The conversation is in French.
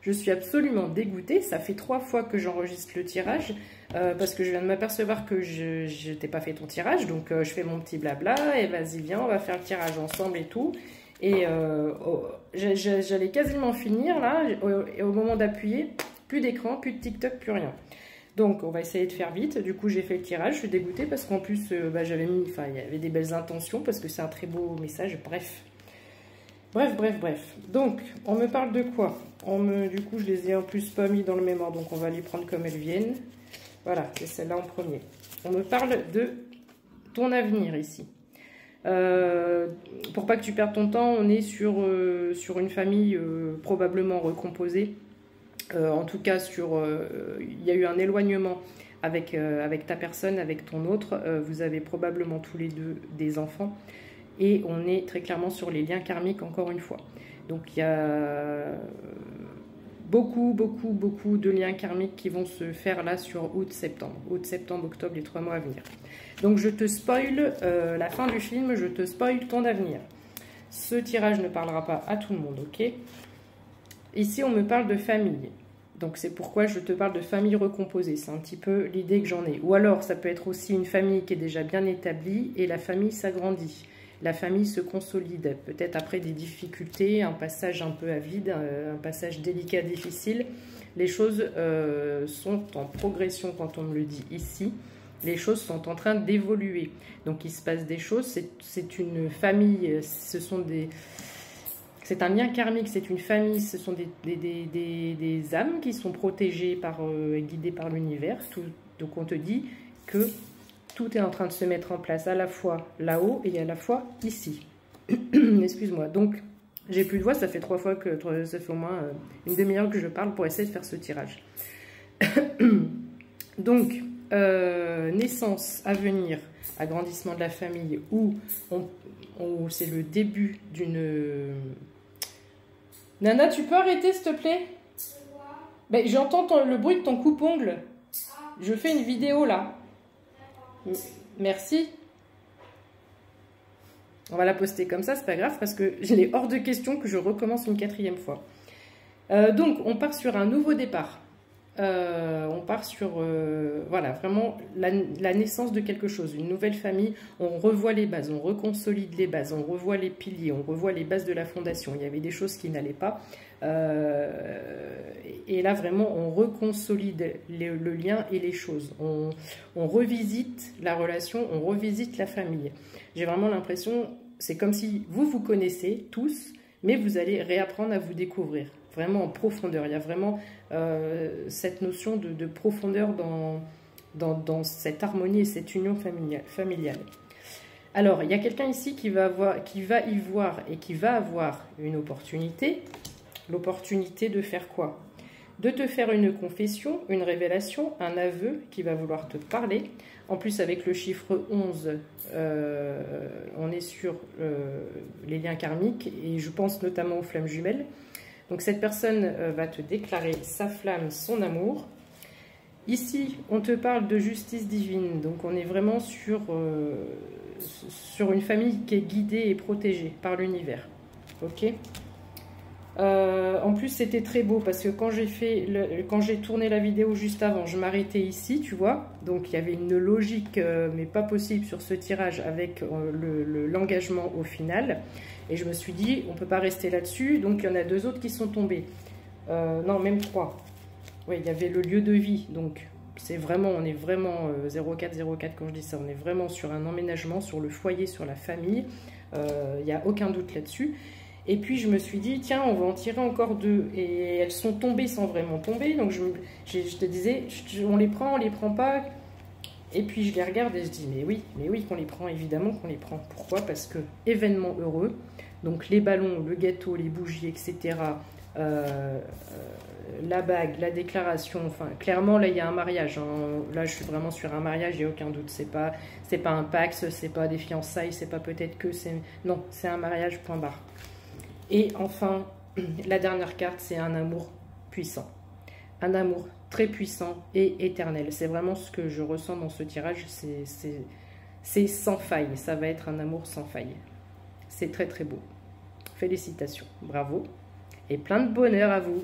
Je suis absolument dégoûtée. Ça fait 3 fois que j'enregistre le tirage parce que je viens de m'apercevoir que je t'ai pas fait ton tirage. Donc, je fais mon petit blabla et vas-y, viens, on va faire le tirage ensemble et tout. Et j'allais quasiment finir là. Et au moment d'appuyer, plus d'écran, plus de TikTok, plus rien. Donc, on va essayer de faire vite. Du coup, j'ai fait le tirage. Je suis dégoûtée parce qu'en plus, j'avais mis... Enfin, il y avait des belles intentions parce que c'est un très beau message. Bref. Bref. Donc, on me parle de quoi? Du coup, je les ai en plus pas mis dans le même ordre. Donc, on va les prendre comme elles viennent. Voilà, c'est celle-là en premier. On me parle de ton avenir ici. Pour pas que tu perdes ton temps, on est sur une famille probablement recomposée. En tout cas, il y a eu un éloignement avec ta personne, avec ton autre. Vous avez probablement tous les deux des enfants. Et on est très clairement sur les liens karmiques, encore une fois. Donc, il y a beaucoup de liens karmiques qui vont se faire là sur août-septembre. Août-septembre, octobre, les 3 mois à venir. Donc, je te spoil la fin du film, je te spoil ton avenir. Ce tirage ne parlera pas à tout le monde, ok? Ici, on me parle de famille. Donc, c'est pourquoi je te parle de famille recomposée. C'est un petit peu l'idée que j'en ai. Ou alors, ça peut être aussi une famille qui est déjà bien établie et la famille s'agrandit. La famille se consolide, peut-être après des difficultés, un passage un peu à vide, un passage délicat, difficile. Les choses sont en progression quand on me le dit ici. Les choses sont en train d'évoluer. Donc il se passe des choses, c'est une famille, c'est un lien karmique, c'est une famille, ce sont des âmes qui sont protégées et guidées par l'univers. Donc on te dit que tout est en train de se mettre en place à la fois là-haut et à la fois ici. Excuse-moi. Donc, j'ai plus de voix. Ça fait 3 fois que ça fait au moins une demi-heure que je parle pour essayer de faire ce tirage. Donc, naissance, avenir, agrandissement de la famille, où c'est le début d'une... Nana, tu peux arrêter, s'il te plaît? Ben, j'entends le bruit de ton coupe-ongle. Je fais une vidéo, là. Merci. On va la poster comme ça, c'est pas grave, parce que il est hors de question que je recommence une 4e fois. Donc, on part sur un nouveau départ. On part sur, voilà, vraiment la naissance de quelque chose, une nouvelle famille. On revoit les bases, on reconsolide les bases, on revoit les piliers, on revoit les bases de la fondation. Il y avait des choses qui n'allaient pas. Et là, vraiment, on reconsolide le lien et les choses. On revisite la relation, on revisite la famille. J'ai vraiment l'impression, c'est comme si vous connaissez tous, mais vous allez réapprendre à vous découvrir. Vraiment en profondeur. Il y a vraiment cette notion de profondeur dans cette harmonie et cette union familiale. Alors, il y a quelqu'un ici qui va y voir et qui va avoir une opportunité. L'opportunité de faire quoi? De te faire une confession, une révélation, un aveu qui va vouloir te parler. En plus, avec le chiffre 11, on est sur les liens karmiques et je pense notamment aux flammes jumelles. Donc, cette personne va te déclarer sa flamme, son amour. Ici, on te parle de justice divine. Donc, on est vraiment sur une famille qui est guidée et protégée par l'univers. Ok? En plus, c'était très beau parce que quand j'ai tourné la vidéo juste avant, je m'arrêtais ici, tu vois. Donc, il y avait une logique, mais pas possible sur ce tirage avec l'engagement au final. Et je me suis dit, on ne peut pas rester là-dessus. Donc, il y en a 2 autres qui sont tombés. Non, même 3. Oui, il y avait le lieu de vie. Donc, on est vraiment 0404 quand je dis ça. On est vraiment sur un emménagement, sur le foyer, sur la famille. Il n'y a aucun doute là-dessus. Et puis, je me suis dit, tiens, on va en tirer encore 2. Et elles sont tombées sans vraiment tomber. Donc, je te disais, on les prend pas. Et puis, je les regarde et je dis, mais oui qu'on les prend, évidemment qu'on les prend. Pourquoi? Parce que, événement heureux, donc les ballons, le gâteau, les bougies, etc., la bague, la déclaration, enfin, clairement, là, il y a un mariage. Hein. Là, je suis vraiment sur un mariage, il n'y a aucun doute. C'est pas un Pax, c'est pas des fiançailles, c'est pas peut-être que c'est... Non, c'est un mariage, point barre. Et enfin, la dernière carte, c'est un amour puissant. Un amour très puissant et éternel. C'est vraiment ce que je ressens dans ce tirage. C'est sans faille. Ça va être un amour sans faille. C'est très très beau. Félicitations. Bravo. Et plein de bonheur à vous.